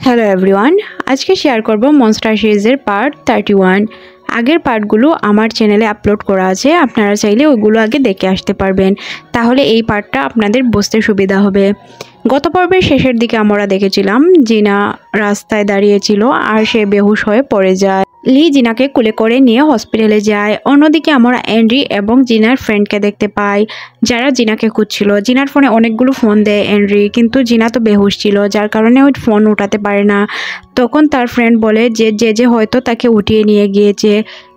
Hello everyone, আজকে share করব monster সিরিজের পার্ট 31। আগের পার্টগুলো আমার চ্যানেলে আপলোড করা আছে, আপনারা চাইলে ওইগুলো আগে দেখে আসতে পারবেন, তাহলে এই পার্টটা আপনাদের বুঝতে সুবিধা হবে। গত পর্বের শেষের দিকে আমরা দেখেছিলাম জিনা রাস্তায় দাঁড়িয়েছিল আর সে বেহুশ হয়ে পড়ে যায়। লি জিনাকে কোলে করে নিয়ে হসপিটালে যায়। অন্যদিকে আমরা অ্যান্ড্রি এবং জিনার ফ্রেন্ডকে দেখতে পাই যারা জিনাকে খুঁজছিল। জিনার ফোনে অনেকগুলো ফোন দেয় অ্যান্ড্রি, কিন্তু জিনা তো বেহুশ ছিল, যার কারণে ওই ফোন উঠাতে পারে না। তখন তার ফ্রেন্ড বলে যে হয়তো তাকে উঠিয়ে নিয়ে গিয়েছে,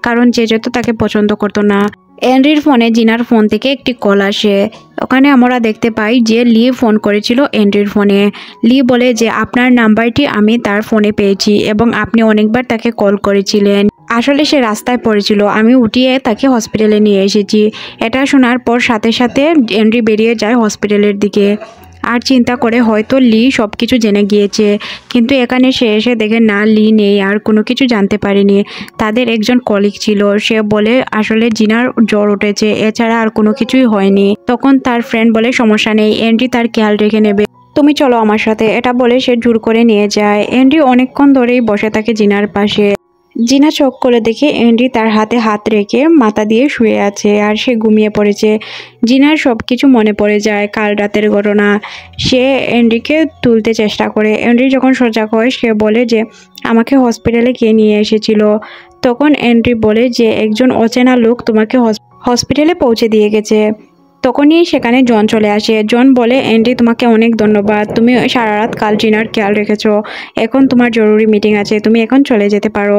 কারণ যে তো তাকে পছন্দ করতো না। অ্যান্ড্রির ফোনে জিনার ফোন থেকে একটি কল আসে। ওখানে আমরা দেখতে পাই যে লি ফোন করেছিল অ্যান্ড্রির ফোনে। লি বলে যে আপনার নাম্বারটি আমি তার ফোনে পেয়েছি এবং আপনি অনেকবার তাকে কল করেছিলেন। আসলে সে রাস্তায় পড়েছিল, আমি উঠিয়ে তাকে হসপিটালে নিয়ে এসেছি। এটা শোনার পর সাথে সাথে অ্যান্ড্রি বেরিয়ে যায় হসপিটালের দিকে আর চিন্তা করে হয়তো লি সব কিছু জেনে গিয়েছে, কিন্তু এখানে সে এসে দেখে না, লি নেই আর কোনো কিছু জানতে পারেনি। তাদের একজন কলিগ ছিল, সে বলে আসলে জিনার জ্বর উঠেছে, এছাড়া আর কোনো কিছুই হয়নি। তখন তার ফ্রেন্ড বলে সমস্যা নেই, অ্যান্ড্রি তার খেয়াল রেখে নেবে, তুমি চলো আমার সাথে। এটা বলে সে জোর করে নিয়ে যায়। অ্যান্ড্রি অনেকক্ষণ ধরেই বসে থাকে জিনার পাশে। জিনা চোখ করে দেখে অ্যান্ড্রি তার হাতে হাত রেখে মাথা দিয়ে শুয়ে আছে আর সে ঘুমিয়ে পড়েছে। জিনার সব কিছু মনে পড়ে যায়, কাল রাতের ঘটনা। সে অ্যান্ড্রিকে তুলতে চেষ্টা করে। অ্যান্ড্রি যখন সজাগ হয় সে বলে যে আমাকে হসপিটালে কে নিয়ে এসেছিল। তখন অ্যান্ড্রি বলে যে একজন অচেনা লোক তোমাকে হসপিটালে পৌঁছে দিয়ে গেছে। তখনই সেখানে জন চলে আসে। জন বলে অ্যান্ডি তোমাকে অনেক ধন্যবাদ, তুমি সারা রাত কাল জিনার খেয়াল রেখেছো। এখন তোমার জরুরি মিটিং আছে, তুমি এখন চলে যেতে পারো,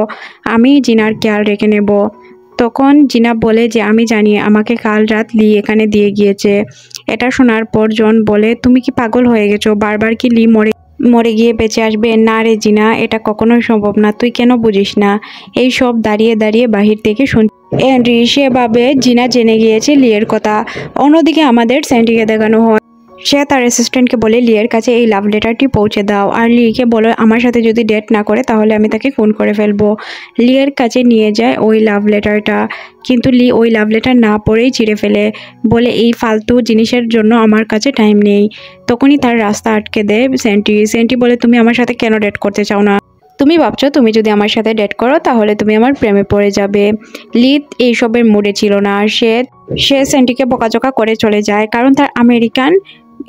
আমি জিনার খেয়াল রেখে নেব। তখন জিনা বলে যে আমি জানি, আমাকে কাল রাত লি এখানে দিয়ে গিয়েছে। এটা শোনার পর জন বলে তুমি কি পাগল হয়ে গেছো, বারবার কি লি মরে মরে গিয়ে বেঁচে আসবে? না রে জিনা, এটা কখনোই সম্ভব না, তুই কেন বুঝিস না? এই সব দাঁড়িয়ে দাঁড়িয়ে বাহির থেকে শুন। অ্যান্ড্রি সেভাবে জিনা জেনে গিয়েছে লিয়ের কথা। অন্যদিকে আমাদের স্যান্ডিকে দেখানো হয়, সে তার অ্যাসিস্ট্যান্টকে বলে লিয়ের কাছে এই লাভ লেটারটি পৌঁছে দাও, আর লিকে বলো আমার সাথে যদি ডেট না করে তাহলে আমি তাকে খুন করে ফেলবো। লিয়ের কাছে নিয়ে যায় ওই লাভ লেটারটা, কিন্তু লি ওই লাভ লেটার না পড়েই ছিঁড়ে ফেলে, বলে এই ফালতু জিনিসের জন্য আমার কাছে টাইম নেই। তখনই তার রাস্তা আটকে দেয় সেন্টি। সেন্টি বলে তুমি আমার সাথে কেন ডেট করতে চাও না? তুমি ভাবছো তুমি যদি আমার সাথে ডেট করো তাহলে তুমি আমার প্রেমে পড়ে যাবে। লিত এইসবের মুডে ছিল না। সে সে সেন্টিকে বকাঝকা করে চলে যায়, কারণ তার আমেরিকান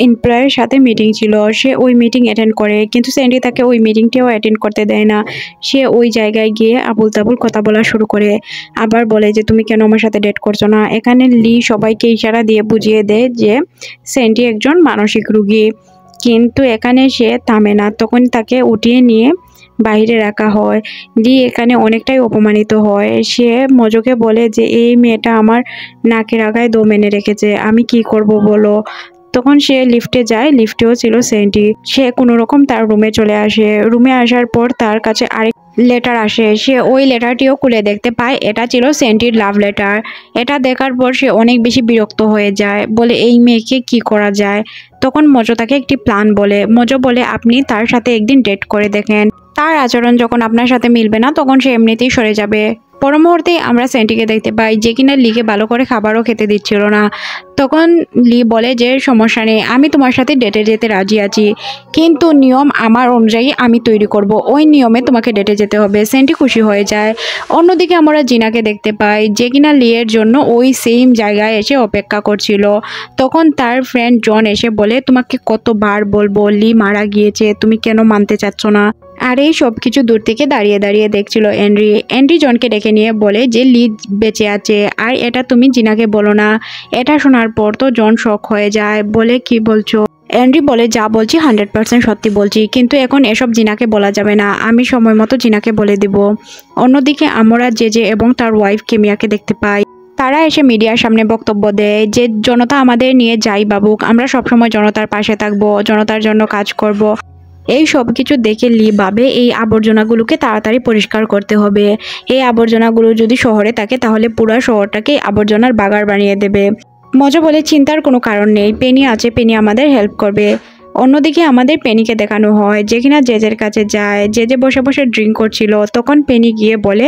এমপ্লয়ের সাথে মিটিং ছিল। সে ওই মিটিং অ্যাটেন্ড করে, কিন্তু সেন্টি তাকে ওই মিটিংটিও অ্যাটেন্ড করতে দেয় না। সে ওই জায়গায় গিয়ে আবুল তাবুল কথা বলা শুরু করে, আবার বলে যে তুমি কেন আমার সাথে ডেট করছো না। এখানে লি সবাইকে ইশারা দিয়ে বুঝিয়ে দেয় যে সেন্টি একজন মানসিক রুগী, কিন্তু এখানে সে থামে না। তখন তাকে উঠিয়ে নিয়ে বাইরে রাখা হয়। লি এখানে অনেকটাই অপমানিত হয়। সে মজোকে বলে যে এই মেয়েটা আমার নাকের আগায় দম এনে রেখেছে, আমি কি করব বলো। তখন সে লিফটে যায়, লিফটেও ছিল সেন্টি। সে কোনো রকম তার রুমে চলে আসে। রুমে আসার পর তার কাছে আরেক লেটার আসে। সে ওই লেটারটিও খুলে দেখতে পায়, এটা ছিল সেন্টির লাভ লেটার। এটা দেখার পর সে অনেক বেশি বিরক্ত হয়ে যায়, বলে এই মেয়েকে কি করা যায়। তখন মজো তাকে একটি প্ল্যান বলে। মজো বলে আপনি তার সাথে একদিন ডেট করে দেখেন, তার আচরণ যখন আপনার সাথে মিলবে না তখন সে এমনিতেই সরে যাবে। পর মুহূর্তে আমরা সেন্টিকে দেখতে পাই, যে কিনা লিকে ভালো করে খাবারও খেতে দিচ্ছিল না। তখন লি বলে যে সমস্যা নেই, আমি তোমার সাথে ডেটে যেতে রাজি আছি, কিন্তু নিয়ম আমার অনুযায়ী আমি তৈরি করব, ওই নিয়মে তোমাকে ডেটে যেতে হবে। সেন্টি খুশি হয়ে যায়। অন্যদিকে আমরা জিনাকে দেখতে পাই, যে কিনা লিয়ের জন্য ওই সেম জায়গায় এসে অপেক্ষা করছিল। তখন তার ফ্রেন্ড জন এসে বলে তোমাকে কতবার বলবো লি মারা গিয়েছে, তুমি কেন মানতে চাচ্ছ না? আর এই সব কিছু দূর থেকে দাঁড়িয়ে দাঁড়িয়ে দেখছিল অ্যান্ড্রি। অ্যান্ড্রি জনকে ডেকে নিয়ে বলে যে লি বেঁচে আছে, আর এটা তুমি জিনাকে বলো না। এটা শোনার পর তো জন শক হয়ে যায়, বলে কি বলছো? অ্যান্ড্রি বলে যা বলছি 100% সত্যি বলছি, কিন্তু এখন এসব জিনাকে বলা যাবে না, আমি সময় মতো জিনাকে বলে দিব। অন্যদিকে আমরা জেজে এবং তার ওয়াইফ কেমিয়াকে দেখতে পাই। তারা এসে মিডিয়ার সামনে বক্তব্য দেয় যে জনতা আমাদের নিয়ে যাই ভাবুক, আমরা সবসময় জনতার পাশে থাকবো, জনতার জন্য কাজ করব। এই সব কিছু দেখে লি ভাবে এই আবর্জনাগুলোকে তাড়াতাড়ি পরিষ্কার করতে হবে। এই আবর্জনাগুলো যদি শহরে থাকে তাহলে পুরো শহরটাকে আবর্জনার বাগার বানিয়ে দেবে। মজা বলে চিন্তার কোনো কারণ নেই, পেনি আছে, পেনি আমাদের হেল্প করবে। অন্যদিকে আমাদের পেনিকে দেখানো হয় যে কিনা জেজের কাছে যায়। জেজে বসে বসে ড্রিঙ্ক করছিল। তখন পেনি গিয়ে বলে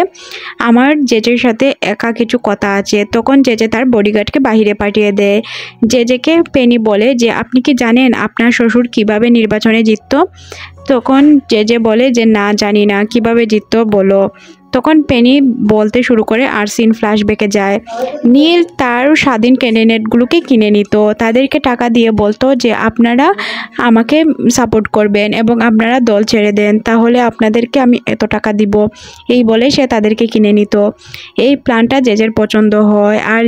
আমার জেজের সাথে একা কিছু কথা আছে। তখন জেজে তার বডিগার্ডকে বাহিরে পাঠিয়ে দেয়। জেজেকে পেনি বলে যে আপনি কি জানেন আপনার শ্বশুর কিভাবে নির্বাচনে জিততো? তখন জেজে বলে যে না জানি না, কিভাবে জিততো বলো। তখন পেনি বলতে শুরু করে আর সিন ফ্ল্যাশব্যাকে যায়। নীল তার স্বাধীন ক্যান্ডিডেটগুলোকে কিনে নিত, তাদেরকে টাকা দিয়ে বলতো যে আপনারা আমাকে সাপোর্ট করবেন এবং আপনারা দল ছেড়ে দেন, তাহলে আপনাদেরকে আমি এত টাকা দিব। এই বলে সে তাদেরকে কিনে নিত। এই প্ল্যানটা জেজের পছন্দ হয় আর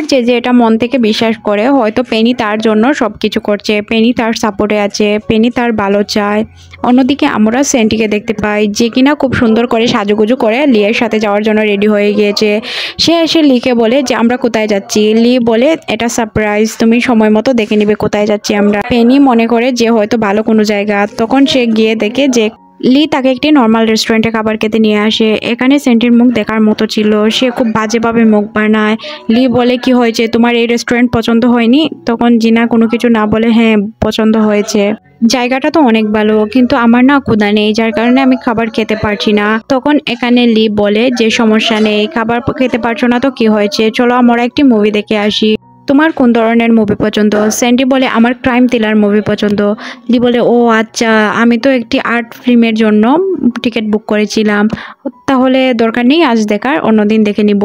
যে এটা মন থেকে বিশ্বাস করে হয়তো পেনি তার জন্য সব কিছু করছে, পেনি তার সাপোর্টে আছে, পেনি তার ভালো চায়। অন্যদিকে আমরা সেন্টিকে দেখতে পাই যে কিনা খুব সুন্দর করে সাজুগুজু করে লিয়ের সাথে যাওয়ার জন্য রেডি হয়ে গিয়েছে। সে এসে লিকে বলে যে আমরা কোথায় যাচ্ছি। লি বলে এটা সারপ্রাইজ, তুমি সময় মতো দেখে নিবে কোথায় যাচ্ছি আমরা। পেনি মনে করে যে হয়তো ভালো কোনো জায়গা। তখন সে গিয়ে দেখে যে লি তাকে একটি নর্মাল রেস্টুরেন্টে খাবার খেতে নিয়ে আসে। এখানে সেন্টির মুখ দেখার মতো ছিল, সে খুব বাজেভাবে মুখ বানায়। লি বলে কি হয়েছে, তোমার এই রেস্টুরেন্ট পছন্দ হয়নি? তখন জিনা কোনো কিছু না বলে হ্যাঁ পছন্দ হয়েছে, জায়গাটা তো অনেক ভালো, কিন্তু আমার না ক্ষুধা নেই, যার কারণে আমি খাবার খেতে পারছি না। তখন এখানে লি বলে যে সমস্যা নেই, খাবার খেতে পারছো না তো কি হয়েছে, চলো আমরা একটি মুভি দেখে আসি। তোমার কোন ধরনের মুভি পছন্দ? স্যান্ডি বলে আমার ক্রাইম থ্রিলার মুভি পছন্দ। লি বলে ও আচ্ছা, আমি তো একটি আর্ট ফিল্মের জন্য টিকিট বুক করেছিলাম, তাহলে দরকার নেই আজ দেখার, অন্যদিন দেখে নিব।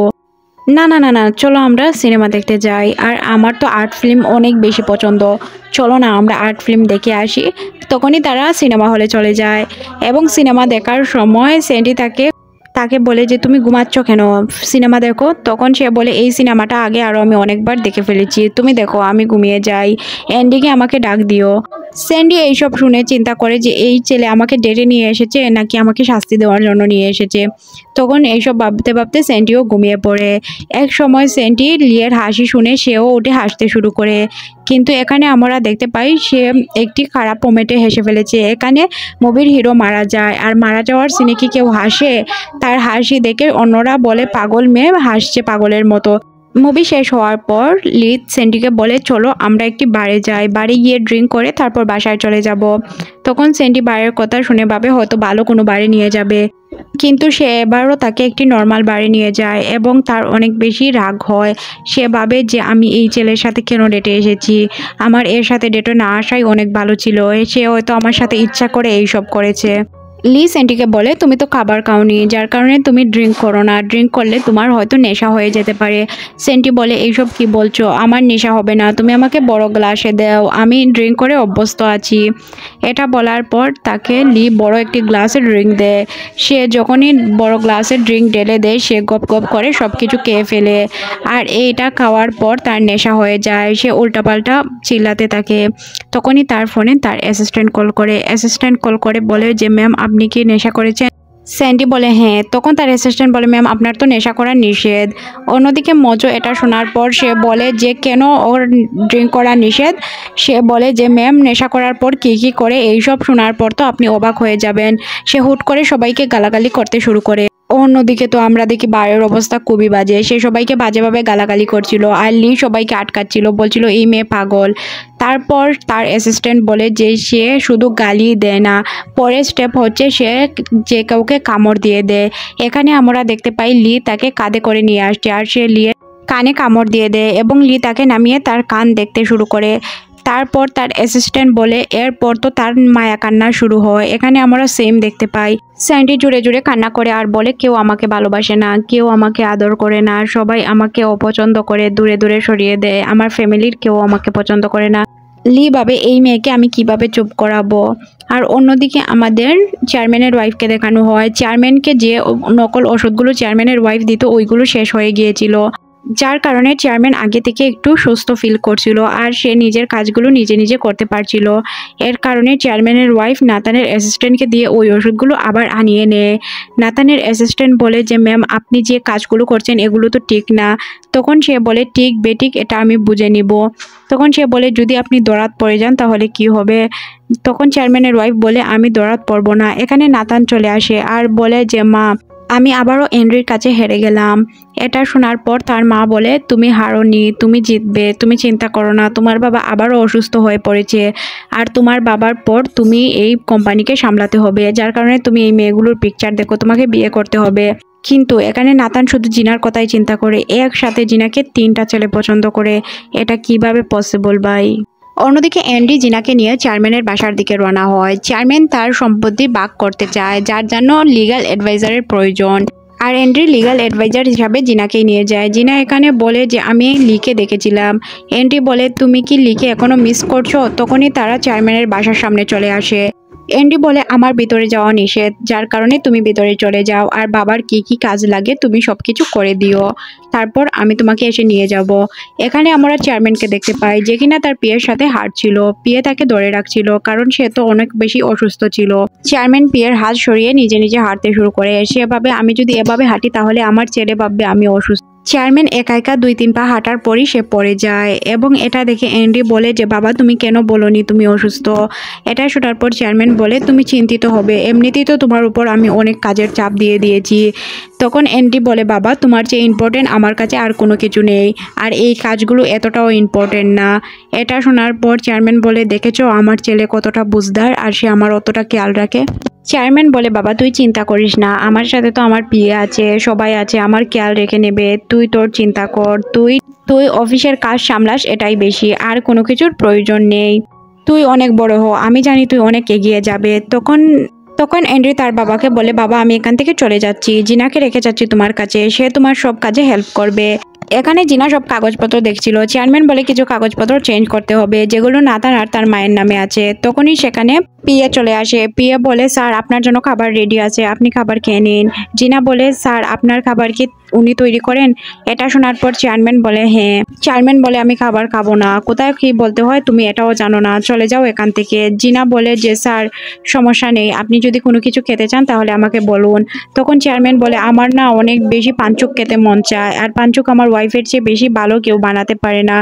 না না না না, চলো আমরা সিনেমা দেখতে যাই, আর আমার তো আর্ট ফিল্ম অনেক বেশি পছন্দ, চলো না আমরা আর্ট ফিল্ম দেখে আসি। তখনই তারা সিনেমা হলে চলে যায় এবং সিনেমা দেখার সময় স্যান্ডি তাকে বলে যে তুমি ঘুমাচ্ছ কেন, সিনেমা দেখো। তখন সে বলে এই সিনেমাটা আগে আরও আমি অনেকবার দেখে ফেলেছি, তুমি দেখো আমি ঘুমিয়ে যাই, অ্যান্ডিকে আমাকে ডাক দিও। স্যান্ডি এইসব শুনে চিন্তা করে যে এই ছেলে আমাকে ডেটে নিয়ে এসেছে নাকি আমাকে শাস্তি দেওয়ার জন্য নিয়ে এসেছে। তখন এইসব ভাবতে ভাবতে স্যান্ডিও ঘুমিয়ে পড়ে। এক সময় স্যান্ডি লিয়ের হাসি শুনে সেও উঠে হাসতে শুরু করে, কিন্তু এখানে আমরা দেখতে পাই সে একটি খারাপ মোমেন্টে হেসে ফেলেছে। এখানে মুভির হিরো মারা যায়, আর মারা যাওয়ার সিনে কি কেউ হাসে? তার হাসি দেখে অন্যরা বলে পাগল মেয়ে হাসছে পাগলের মতো। মুভি শেষ হওয়ার পর লিড স্যান্ডিকে বলে চলো আমরা একটি বারে যাই, বাড়ি গিয়ে ড্রিঙ্ক করে তারপর বাসায় চলে যাব। তখন স্যান্ডি বারের কথা শুনে ভাবে হয়তো ভালো কোনো বাড়ি নিয়ে যাবে, কিন্তু সে এবারও তাকে একটি নর্মাল বাড়ি নিয়ে যায় এবং তার অনেক বেশি রাগ হয়। সে ভাবে যে আমি এই ছেলের সাথে কেন ডেটে এসেছি, আমার এর সাথে ডেটে না আসাই অনেক ভালো ছিল, সে হয়তো আমার সাথে ইচ্ছা করে এইসব করেছে। লি স্যান্ডিকে বলে তুমি তো খাবার খাওনি, যার কারণে তুমি ড্রিঙ্ক করো না, ড্রিঙ্ক করলে তোমার হয়তো নেশা হয়ে যেতে পারে। স্যান্ডি বলে এইসব কি বলছো, আমার নেশা হবে না, তুমি আমাকে বড় গ্লাসে দাও, আমি ড্রিঙ্ক করে অভ্যস্ত আছি। এটা বলার পর তাকে লি বড় একটি গ্লাসে ড্রিঙ্ক দেয়। সে যখনই বড় গ্লাসে ড্রিঙ্ক ঢেলে দেয় সে গপ গপ করে সব কিছু খেয়ে ফেলে, আর এইটা খাওয়ার পর তার নেশা হয়ে যায়, সে উল্টাপাল্টা চিল্লাতে থাকে। তখনই তার ফোনে তার অ্যাসিস্ট্যান্ট কল করে বলে যে ম্যাম আপনি কি নেশা করেছেন? স্যান্ডি বলে হ্যাঁ। তখন তার অ্যাসিস্ট্যান্ট বলে ম্যাম আপনার তো নেশা করা নিষেধ। অন্যদিকে মজো এটা শোনার পর সে বলে যে কেন ওর ড্রিঙ্ক করা নিষেধ? সে বলে যে ম্যাম নেশা করার পর কী কী করে, এইসব শোনার পর তো আপনি অবাক হয়ে যাবেন। সে হুট করে সবাইকে গালাগালি করতে শুরু করে। অন্যদিকে তো আমরা দেখি বারের অবস্থা খুবই বাজে, সে সবাইকে বাজেভাবে গালাগালি করছিল, আর লি সবাইকে আটকাচ্ছিল, বলছিল এই মেয়ে পাগল। তারপর তার অ্যাসিস্ট্যান্ট বলে যে সে শুধু গালি দেয় না, পরের স্টেপ হচ্ছে সে যে কাউকে কামড় দিয়ে দেয়। এখানে আমরা দেখতে পাই লি তাকে কাঁধে করে নিয়ে আসছে, আর সে লিয়ে কানে কামড় দিয়ে দেয় এবং লি তাকে নামিয়ে তার কান দেখতে শুরু করে। তারপর তার অ্যাসিস্ট্যান্ট বলে এরপর তো তার মায়া কান্না শুরু হয়। এখানে আমরা সেম দেখতে পাই, স্যান্ডি জুড়ে জুড়ে কান্না করে আর বলে কেউ আমাকে ভালোবাসে না, কেউ আমাকে আদর করে না, সবাই আমাকে অপছন্দ করে দূরে দূরে সরিয়ে দেয়, আমার ফ্যামিলির কেউ আমাকে পছন্দ করে না। লি ভাবে এই মেয়েকে আমি কিভাবে চুপ করাবো। আর অন্যদিকে আমাদের চেয়ারম্যানের ওয়াইফকে দেখানো হয়। চেয়ারম্যানকে যে নকল ওষুধগুলো চেয়ারম্যানের ওয়াইফ দিত ওইগুলো শেষ হয়ে গিয়েছিল, যার কারণে চেয়ারম্যান আগে থেকে একটু সুস্থ ফিল করছিল আর সে নিজের কাজগুলো নিজে নিজে করতে পারছিল। এর কারণে চেয়ারম্যানের ওয়াইফ নাতানের অ্যাসিস্ট্যান্টকে দিয়ে ওই ওষুধগুলো আবার আনিয়ে নেয়। নাতানের অ্যাসিস্ট্যান্ট বলে যে ম্যাম আপনি যে কাজগুলো করছেন এগুলো তো ঠিক না। তখন সে বলে ঠিক বেঠিক এটা আমি বুঝে নিব। তখন সে বলে যদি আপনি দরাত পড়ে যান তাহলে কি হবে? তখন চেয়ারম্যানের ওয়াইফ বলে আমি দরাত পড়ব না। এখানে নাতান চলে আসে আর বলে যে মা আমি আবারও এন্ড্রির কাছে হেরে গেলাম। এটা শোনার পর তার মা বলে, তুমি হারোনি, তুমি জিতবে, তুমি চিন্তা করো না, তোমার বাবা আবারও অসুস্থ হয়ে পড়েছে আর তোমার বাবার পর তুমি এই কোম্পানিকে সামলাতে হবে, যার কারণে তুমি এই মেয়েগুলোর পিকচার দেখো, তোমাকে বিয়ে করতে হবে। কিন্তু এখানে নাতান শুধু জিনার কথাই চিন্তা করে, একসাথে জিনাকে 3টা ছেলে পছন্দ করে, এটা কিভাবে পসিবল ভাই। অন্যদিকে অ্যান্ডি জিনাকে নিয়ে চেয়ারম্যানের বাসার দিকে রওনা হয়। চেয়ারম্যান তার সম্পত্তি ভাগ করতে চায়, যার জন্য লিগ্যাল অ্যাডভাইজারের প্রয়োজন। আর অ্যান্ডি লিগ্যাল অ্যাডভাইজার হিসাবে জিনাকেই নিয়ে যায়। জিনা এখানে বলে যে আমি লিকে দেখেছিলাম। অ্যান্ডি বলে তুমি কি লিকে এখনো মিস করছো? তখনই তারা চেয়ারম্যানের বাসার সামনে চলে আসে। অ্যান্ডি বলে আমার ভিতরে যাওয়া নিষেধ, যার কারণে তুমি ভিতরে চলে যাও আর বাবার কি কি কাজ লাগে তুমি সবকিছু করে দিও, তারপর আমি তোমাকে এসে নিয়ে যাব। এখানে আমরা চেয়ারম্যানকে দেখতে পাই, যে কিনা তার পিয়ের সাথে হাঁটছিল। পিয়ে তাকে ধরে রাখছিল কারণ সে তো অনেক বেশি অসুস্থ ছিল। চেয়ারম্যান পিয়ের হাত সরিয়ে নিজে নিজে হাঁটতে শুরু করে। সে ভাবে আমি যদি এভাবে হাঁটি তাহলে আমার ছেলে ভাববে আমি অসুস্থ। চেয়ারম্যান একা একা 2-3 পা হাঁটার পরই সে পড়ে যায় এবং এটা দেখে অ্যান্ডি বলে যে বাবা তুমি কেন বলোনি তুমি অসুস্থ? এটা শোনার পর চেয়ারম্যান বলে তুমি চিন্তিত হবে, এমনিতেই তো তোমার উপর আমি অনেক কাজের চাপ দিয়ে দিয়েছি। তখন অ্যান্ডি বলে বাবা তোমার চেয়ে ইম্পর্টেন্ট আমার কাছে আর কোনো কিছু নেই, আর এই কাজগুলো এতটাও ইম্পর্টেন্ট না। এটা শোনার পর চেয়ারম্যান বলে দেখেছো আমার ছেলে কতটা বুঝদার আর সে আমার অতটা খেয়াল রাখে। চেয়ারম্যান বলে বাবা তুই চিন্তা করিস না, আমার সাথে তো আমার পিএ আছে, সবাই আছে, আমার খেয়াল রেখে নেবে, তুই তোর চিন্তা কর, তুই তুই অফিসের কাজ সামলাস, এটাই বেশি, আর কোনো কিছুর প্রয়োজন নেই। তুই অনেক বড় হ, আমি জানি তুই অনেক এগিয়ে যাবে। তখন তখন অ্যান্ড্রি তার বাবাকে বলে বাবা আমি এখান থেকে চলে যাচ্ছি, জিনাকে রেখে যাচ্ছি তোমার কাছে, সে তোমার সব কাজে হেল্প করবে। এখানে জিনা সব কাগজপত্র দেখছিল। চেয়ারম্যান বলে কিছু কাগজপত্র চেঞ্জ করতে হবে যেগুলো নাতান আর তার মায়ের নামে আছে। তখনই সেখানে পিএ চলে আসে। পিএ বলে স্যার আপনার জন্য খাবার রেডি আছে, আপনি খাবার খেয়ে নিন। জিনা বলে স্যার আপনার খাবার কি উনি তৈরি করেন? এটা শোনার পর চেয়ারম্যান বলে হ্যাঁ। চেয়ারম্যান বলে আমি খাবার খাবো না, কোথায় কি বলতে হয় তুমি এটাও জানো না, চলে যাও এখান থেকে। জিনা বলে যে স্যার সমস্যা নেই, আপনি যদি কোনো কিছু খেতে চান তাহলে আমাকে বলুন। তখন চেয়ারম্যান বলে আমার না অনেক বেশি পাঞ্চুক খেতে মন চায়, আর পাঞ্চুক আমার ওয়াইফের চেয়ে বেশি ভালো কেউ বানাতে পারে না,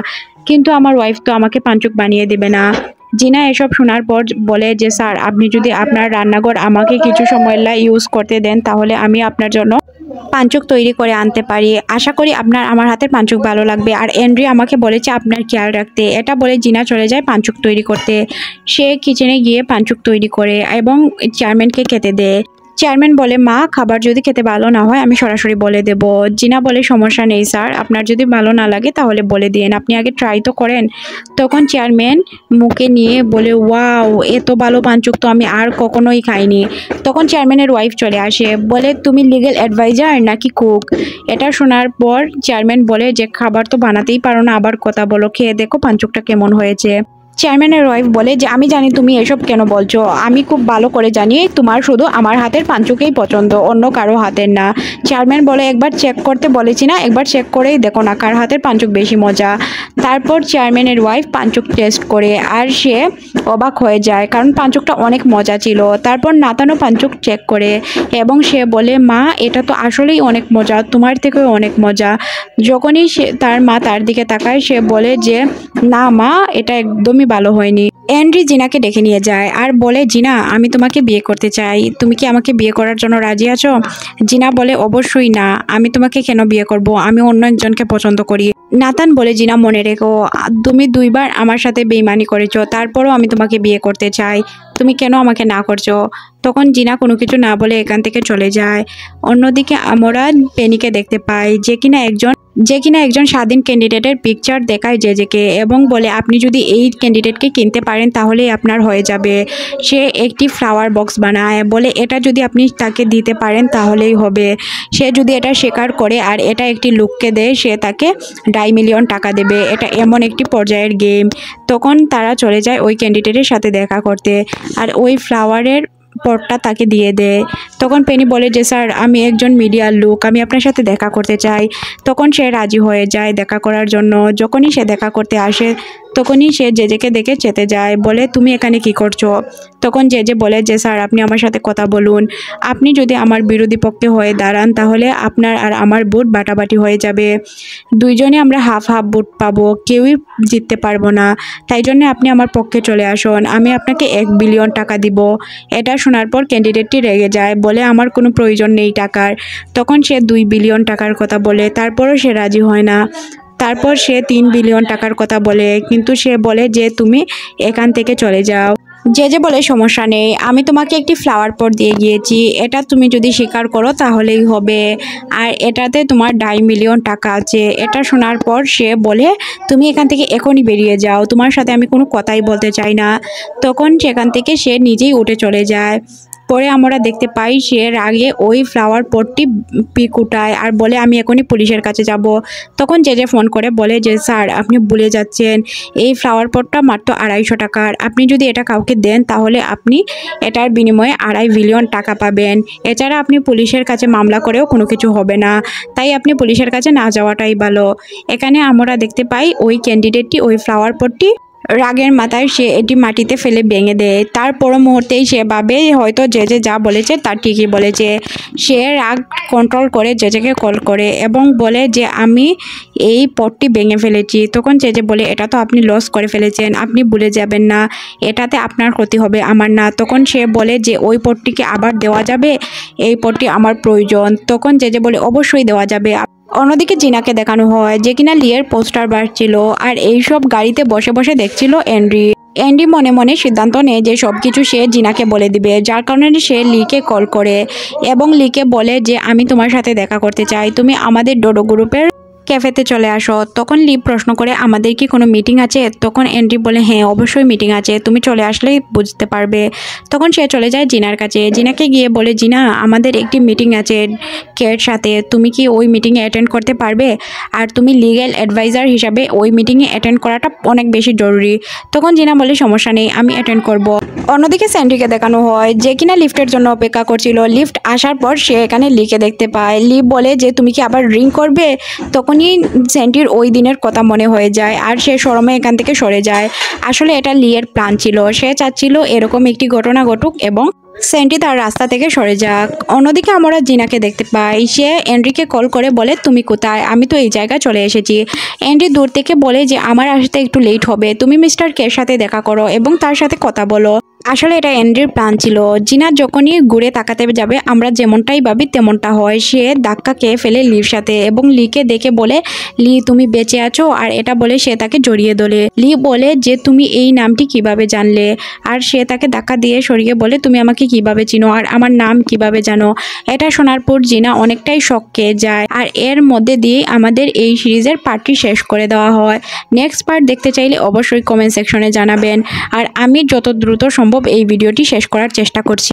কিন্তু আমার ওয়াইফ তো আমাকে পাঞ্চুক বানিয়ে দেবে না। জিনা এসব শোনার পর বলে যে স্যার আপনি যদি আপনার রান্নাঘর আমাকে কিছু সময় ইউজ করতে দেন তাহলে আমি আপনার জন্য পাঞ্চুক তৈরি করে আনতে পারি, আশা করি আপনার আমার হাতের পাঞ্চুক ভালো লাগবে। আর অ্যান্ড্রি আমাকে বলেছে আপনার খেয়াল রাখতে। এটা বলে জিনা চলে যায় পাঞ্চুক তৈরি করতে। সে কিচেনে গিয়ে পাঞ্চুক তৈরি করে এবং চেয়ারম্যানকে খেতে দেয়। চেয়ারম্যান বলে মা খাবার যদি খেতে ভালো না হয় আমি সরাসরি বলে দেব। জিনা বলে সমস্যা নেই স্যার, আপনার যদি ভালো না লাগে তাহলে বলে দিন, আপনি আগে ট্রাই তো করেন। তখন চেয়ারম্যান মুখে নিয়ে বলে ওয়াও এত ভালো পাঞ্চুক তো আমি আর কখনোই খাইনি। তখন চেয়ারম্যানের ওয়াইফ চলে আসে, বলে তুমি লিগ্যাল অ্যাডভাইজার নাকি কুক? এটা শোনার পর চেয়ারম্যান বলে যে খাবার তো বানাতেই পারো না, আবার কথা বলো, খেয়ে দেখো পাঞ্চুকটা কেমন হয়েছে। চেয়ারম্যানের ওয়াইফ বলে যে আমি জানি তুমি এসব কেন বলছো, আমি খুব ভালো করে জানি তোমার শুধু আমার হাতের পাঞ্চুকেই পছন্দ, অন্য কারো হাতের না। চেয়ারম্যান বলে একবার চেক করতে বলেছি না, একবার চেক করেই দেখো না কার হাতের পাঞ্চুক বেশি মজা। তারপর চেয়ারম্যানের ওয়াইফ পাঞ্চুক টেস্ট করে আর সে অবাক হয়ে যায় কারণ পাঞ্চুকটা অনেক মজা ছিল। তারপর নাতানো পাঞ্চুক চেক করে এবং সে বলে মা এটা তো আসলেই অনেক মজা, তোমার থেকেও অনেক মজা। যখনই সে তার মা তার দিকে তাকায় সে বলে যে না মা এটা একদমই ভালো হয়নি। অ্যান্ড্রি জিনাকে ডেকে নিয়ে যায় আর বলে জিনা আমি তোমাকে বিয়ে করতে চাই, তুমি কি আমাকে বিয়ে করার জন্য রাজি আছো? জিনা বলে অবশ্যই না, আমি তোমাকে কেন বিয়ে করব, আমি অন্য একজনকে পছন্দ করি। নাতান বলে জিনা মনে রেখো তুমি 2বার আমার সাথে বেইমানি করেছো, তারপরও আমি তোমাকে বিয়ে করতে চাই, তুমি কেন আমাকে না করছো? তখন জিনা কোনো কিছু না বলে এখান থেকে চলে যায়। অন্যদিকে আমরা পেনিকে দেখতে পাই যে কিনা একজন স্বাধীন ক্যান্ডিডেটের পিকচার দেখায় জেজেকে এবং বলে আপনি যদি এই ক্যান্ডিডেটকে কিনতে পারেন তাহলেই আপনার হয়ে যাবে। সে একটি ফ্লাওয়ার বক্স বানায়, বলে এটা যদি আপনি তাকে দিতে পারেন তাহলেই হবে। সে যদি এটা স্বীকার করে আর এটা একটি লোককে দেয় সে তাকে 2.5 মিলিয়ন টাকা দেবে। এটা এমন একটি পর্যায়ের গেম। তখন তারা চলে যায় ওই ক্যান্ডিডেটের সাথে দেখা করতে আর ওই ফ্লাওয়ারের পটটা তাকে দিয়ে দেয়। তখন পেনি বলে যে স্যার আমি একজন মিডিয়ার লোক, আমি আপনার সাথে দেখা করতে চাই। তখন সে রাজি হয়ে যায় দেখা করার জন্য। যখনই সে দেখা করতে আসে তখনই সে জেজেকে দেখে চেতে যায়, বলে তুমি এখানে কি করছো? তখন জেজে বলে যে স্যার আপনি আমার সাথে কথা বলুন, আপনি যদি আমার বিরোধী পক্ষে হয়ে দাঁড়ান তাহলে আপনার আর আমার ভোট বাটাবাটি হয়ে যাবে, দুইজনে আমরা হাফ হাফ ভোট পাবো, কেউই জিততে পারবো না, তাই জন্য আপনি আমার পক্ষে চলে আসুন, আমি আপনাকে 1 বিলিয়ন টাকা দিব। এটা শোনার পর ক্যান্ডিডেটটি রেগে যায়, বলে আমার কোনো প্রয়োজন নেই টাকার। তখন সে 2 বিলিয়ন টাকার কথা বলে, তারপরও সে রাজি হয় না। তারপর সে 3 বিলিয়ন টাকার কথা বলে, কিন্তু সে বলে যে তুমি এখান থেকে চলে যাও। যে বলে সমস্যা নেই, আমি তোমাকে একটি ফ্লাওয়ার পট দিয়ে গিয়েছি, এটা তুমি যদি স্বীকার করো তাহলেই হবে, আর এটাতে তোমার 2.5 মিলিয়ন টাকা আছে। এটা শোনার পর সে বলে তুমি এখান থেকে এখনই বেরিয়ে যাও, তোমার সাথে আমি কোনো কথাই বলতে চাই না। তখন সেখান থেকে সে নিজেই উঠে চলে যায়। পরে আমরা দেখতে পাই সে রাগে ওই ফ্লাওয়ার পটটি পিক উঠায় আর বলে আমি এখনই পুলিশের কাছে যাব। তখন যে ফোন করে বলে যে স্যার আপনি ভুলে যাচ্ছেন, এই ফ্লাওয়ার পটটা মাত্র 250 টাকার, আপনি যদি এটা কাউকে দেন তাহলে আপনি এটার বিনিময়ে 2.5 বিলিয়ন টাকা পাবেন। এছাড়া আপনি পুলিশের কাছে মামলা করেও কোনো কিছু হবে না, তাই আপনি পুলিশের কাছে না যাওয়াটাই ভালো। এখানে আমরা দেখতে পাই ওই ক্যান্ডিডেটটি ওই ফ্লাওয়ার পটটি রাগের মাথায় সে এটি মাটিতে ফেলে ভেঙে দেয়। তার পর মুহূর্তেই সে ভাবে হয়তো যে যা বলেছে তার ঠিকই বলেছে। সে রাগ কন্ট্রোল করে জেজেকে কল করে এবং বলে যে আমি এই পটটি ভেঙে ফেলেছি। তখন জেজে বলে এটা তো আপনি লস করে ফেলেছেন, আপনি ভুলে যাবেন না, এটাতে আপনার ক্ষতি হবে আমার না। তখন সে বলে যে ওই পটটিকে আবার দেওয়া যাবে, এই পটটি আমার প্রয়োজন। তখন জেজে বলে অবশ্যই দেওয়া যাবে। অন্যদিকে জিনাকে দেখানো হয় যে কিনা লিয়ের পোস্টার বাড়ছিল আর এইসব গাড়িতে বসে বসে দেখছিল অ্যান্ডি মনে মনে সিদ্ধান্ত নেয় যে সব কিছু সে জিনাকে বলে দিবে, যার কারণে সে লিকে কল করে এবং লিকে বলে যে আমি তোমার সাথে দেখা করতে চাই, তুমি আমাদের ডোডো গ্রুপের ক্যাফেতে চলে আসো। তখন লি প্রশ্ন করে আমাদের কি কোনো মিটিং আছে? তখন অ্যান্ডি বলে হ্যাঁ অবশ্যই মিটিং আছে, তুমি চলে আসলেই বুঝতে পারবে। তখন সে চলে যায় জিনার কাছে, জিনাকে গিয়ে বলে জিনা আমাদের একটি মিটিং আছে কের সাথে, তুমি কি ওই মিটিংয়ে অ্যাটেন্ড করতে পারবে? আর তুমি লিগ্যাল অ্যাডভাইজার হিসাবে ওই মিটিংয়ে অ্যাটেন্ড করাটা অনেক বেশি জরুরি। তখন জিনা বলে সমস্যা নেই, আমি অ্যাটেন্ড করব। অন্যদিকে স্যান্ডিকে দেখানো হয় যে কিনা লিফটের জন্য অপেক্ষা করছিল। লিফট আসার পর সে এখানে লিকে দেখতে পায়। লি বলে যে তুমি কি আবার ড্রিঙ্ক করবে? তখনই স্যান্ডির ওই দিনের কথা মনে হয়ে যায় আর সে শরমে এখান থেকে সরে যায়। আসলে এটা লিয়ের প্ল্যান ছিল, সে চাচ্ছিল এরকম একটি ঘটনা ঘটুক এবং স্যান্ডি তার রাস্তা থেকে সরে যাক। অন্যদিকে আমরা জিনাকে দেখতে পাই, সে অ্যান্ড্রিকে কল করে বলে তুমি কোথায়? আমি তো এই জায়গায় চলে এসেছি। অ্যান্ড্রি দূর থেকে বলে যে আমার আসতে একটু লেট হবে, তুমি মিস্টার কের সাথে দেখা করো এবং তার সাথে কথা বলো। আসলে এটা অ্যান্ড্রির প্ল্যান ছিল। জিনা যখনই ঘুরে তাকাতে যাবে আমরা যেমনটাই ভাবি তেমনটা হয়। সে ধাক্কা খেয়ে ফেলে লির সাথে এবং লিকে দেখে বলে লি তুমি বেঁচে আছো, আর এটা বলে সে তাকে জড়িয়ে ধরে। লি বলে যে তুমি এই নামটি কিভাবে জানলে? আর সে তাকে ধাক্কা দিয়ে সরিয়ে বলে তুমি আমাকে কিভাবে চিনো আর আমার নাম কিভাবে জানো? এটা শোনার পর জিনা অনেকটাই শক খেয়ে যায়। আর এর মধ্যে দিয়ে আমাদের এই সিরিজের পার্টটি শেষ করে দেওয়া হয়। নেক্সট পার্ট দেখতে চাইলে অবশ্যই কমেন্ট সেকশনে জানাবেন, আর আমি যত দ্রুত সম্ভব এই ভিডিওটি শেষ করার চেষ্টা করছি।